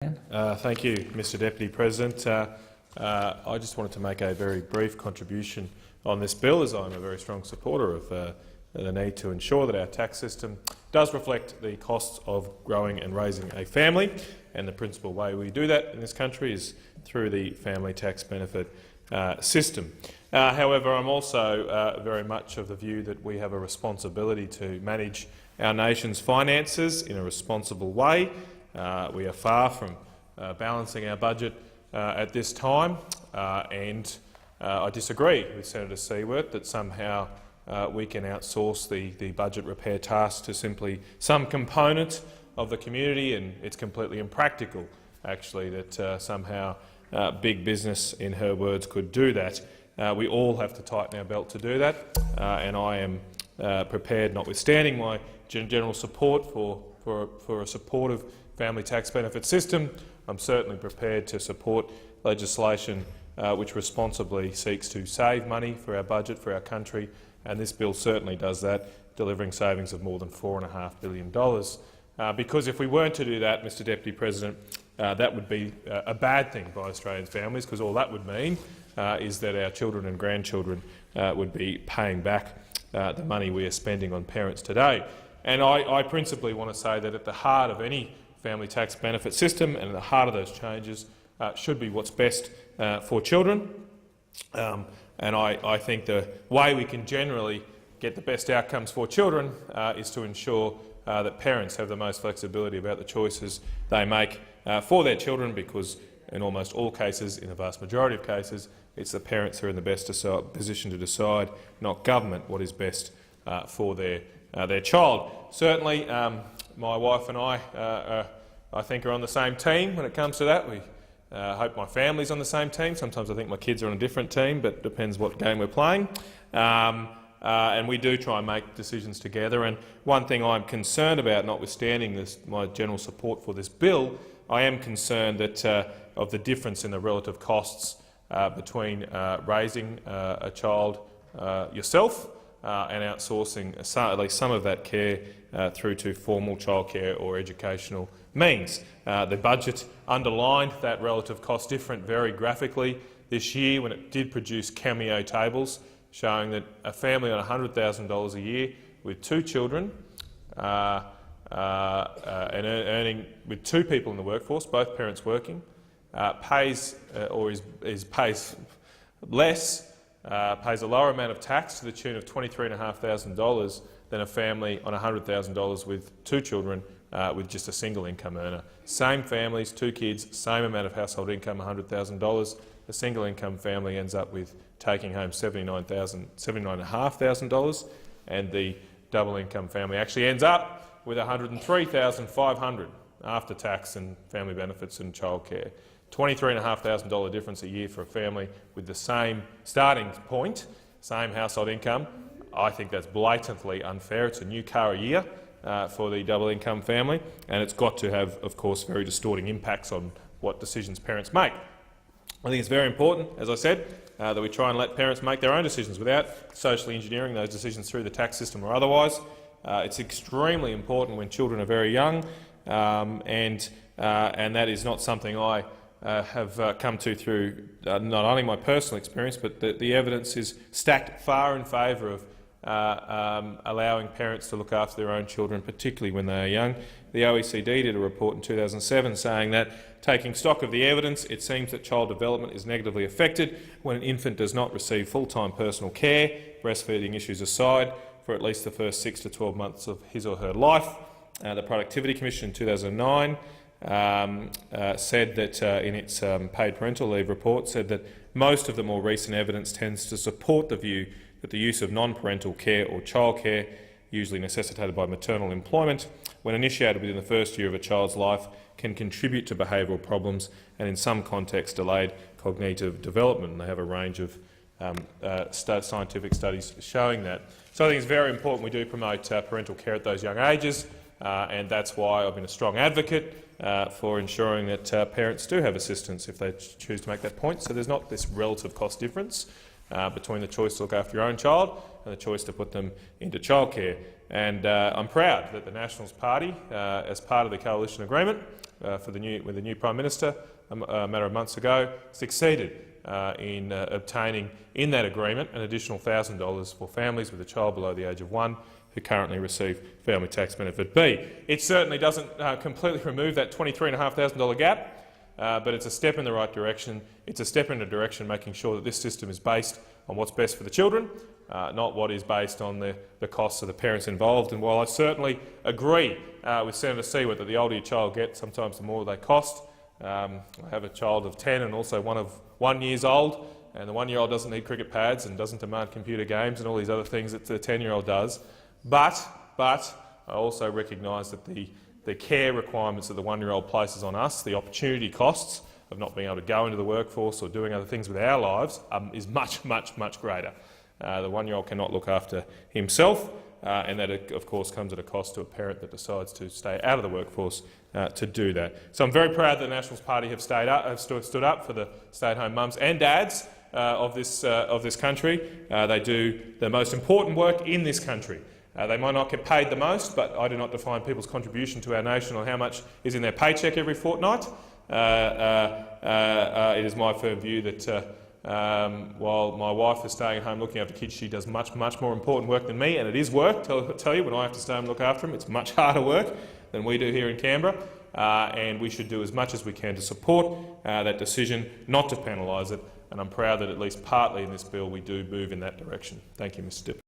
Thank you, Mr Deputy President. I just wanted to make a very brief contribution on this bill, as I'm a very strong supporter of the need to ensure that our tax system does reflect the costs of growing and raising a family, and the principal way we do that in this country is through the family tax benefit system. However, I'm also very much of the view that we have a responsibility to manage our nation's finances in a responsible way. We are far from balancing our budget at this time, and I disagree with Senator Siewert that somehow we can outsource the budget repair task to simply some component of the community, and it's completely impractical, actually, that somehow big business, in her words, could do that. We all have to tighten our belt to do that, and I am prepared, notwithstanding my general support for a supportive family tax benefit system, I'm certainly prepared to support legislation which responsibly seeks to save money for our budget, for our country, and this bill certainly does that, delivering savings of more than $4.5 billion. Because if we weren't to do that, Mr Deputy President, that would be a bad thing by Australian families, because all that would mean is that our children and grandchildren would be paying back the money we are spending on parents today. And I principally want to say that at the heart of any family tax benefit system and at the heart of those changes should be what's best for children. And I think the way we can generally get the best outcomes for children is to ensure that parents have the most flexibility about the choices they make for their children, because in almost all cases, in the vast majority of cases, it's the parents who are in the best position to decide, not government, what is best for their child. Certainly, my wife and I think, are on the same team when it comes to that. We hope my family's on the same team. Sometimes I think my kids are on a different team, but it depends what game we're playing. And we do try and make decisions together. And one thing I'm concerned about, notwithstanding my general support for this bill, I am concerned that of the difference in the relative costs between raising a child yourself and outsourcing at least some of that care through to formal childcare or educational means. The budget underlined that relative cost difference very graphically this year when it did produce cameo tables showing that a family on $100,000 a year with two children and earning with two people in the workforce, both parents working, pays less, pays a lower amount of tax to the tune of $23,500 than a family on $100,000 with two children with just a single income earner. Same families, two kids, same amount of household income, $100,000. A single income family ends up with taking home $79,500, and the double income family actually ends up with $103,500 after tax and family benefits and childcare. $23,500 difference a year for a family with the same starting point, same household income. I think that's blatantly unfair. It's a new car a year for the double income family, and it's got to have, of course, very distorting impacts on what decisions parents make. I think it's very important, as I said, that we try and let parents make their own decisions without socially engineering those decisions through the tax system or otherwise. It's extremely important when children are very young, and that is not something I have come to through not only my personal experience, but the evidence is stacked far in favour of allowing parents to look after their own children, particularly when they are young. The OECD did a report in 2007 saying that, taking stock of the evidence, it seems that child development is negatively affected when an infant does not receive full-time personal care, breastfeeding issues aside, for at least the first 6 to 12 months of his or her life. The Productivity Commission in 2009 said that in its paid parental leave report said that most of the more recent evidence tends to support the view that the use of non-parental care or childcare, usually necessitated by maternal employment, when initiated within the first year of a child's life, can contribute to behavioural problems and, in some contexts, delayed cognitive development. And they have a range of scientific studies showing that. So I think it's very important we do promote parental care at those young ages, and that's why I've been a strong advocate for ensuring that parents do have assistance if they choose to make that point. So there's not this relative cost difference between the choice to look after your own child and the choice to put them into childcare. And I'm proud that the Nationals Party, as part of the coalition agreement, with the new Prime Minister a matter of months ago, succeeded in obtaining in that agreement an additional $1,000 for families with a child below the age of 1 who currently receive Family Tax Benefit B. It certainly doesn't completely remove that $23,500 gap, but it's a step in the right direction. It's a step in the direction making sure that this system is based on what's best for the children, not what is based on the costs of the parents involved. And while I certainly agree with Senator Siewert that the older your child gets, sometimes the more they cost. I have a child of 10 and also one of 1 year old, and the 1-year-old doesn't need cricket pads and doesn't demand computer games and all these other things that the 10-year-old does. But I also recognise that the care requirements that the 1-year-old places on us, the opportunity costs of not being able to go into the workforce or doing other things with our lives, is much, much, much greater. The 1-year-old cannot look after himself, and that, of course, comes at a cost to a parent that decides to stay out of the workforce to do that. So I'm very proud that the Nationals Party have stood up for the stay-at-home mums and dads of this country. They do the most important work in this country. They might not get paid the most, but I do not define people's contribution to our nation on how much is in their paycheck every fortnight. It is my firm view that while my wife is staying at home looking after kids, she does much, much more important work than me, and it is work. Tell you, when I have to stay home and look after them, it's much harder work than we do here in Canberra, and we should do as much as we can to support that decision, not to penalise it, and I'm proud that at least partly in this bill we do move in that direction. Thank you, Mr Deputy.